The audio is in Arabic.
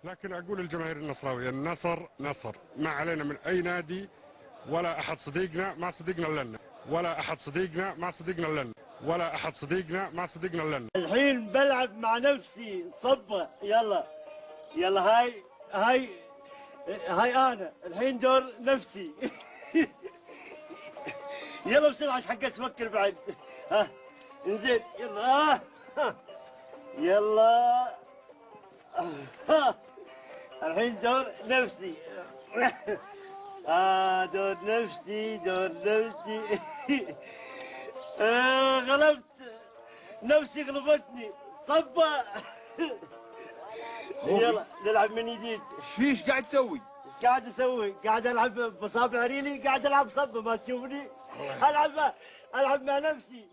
لكن اقول للجماهير النصراويه النصر نصر، ما علينا من اي نادي، ولا احد صديقنا ما صديقنا لنا، ولا احد صديقنا ما صديقنا لنا، ولا احد صديقنا ما صديقنا لنا. الحين بلعب مع نفسي صبه. يلا يلا، هاي انا الحين دور نفسي. يلا بسرعه، ايش حقك تفكر بعد؟ ها انزين يلا. يلا. الحين دور نفسي. دور نفسي، دور نفسي. غلبت نفسي، غلبتني صبة. يلا نلعب من جديد. ايش قاعد تسوي؟ ايش قاعد اسوي؟ قاعد العب بصابع ريلي، قاعد العب صبة، ما تشوفني؟ العب مع نفسي.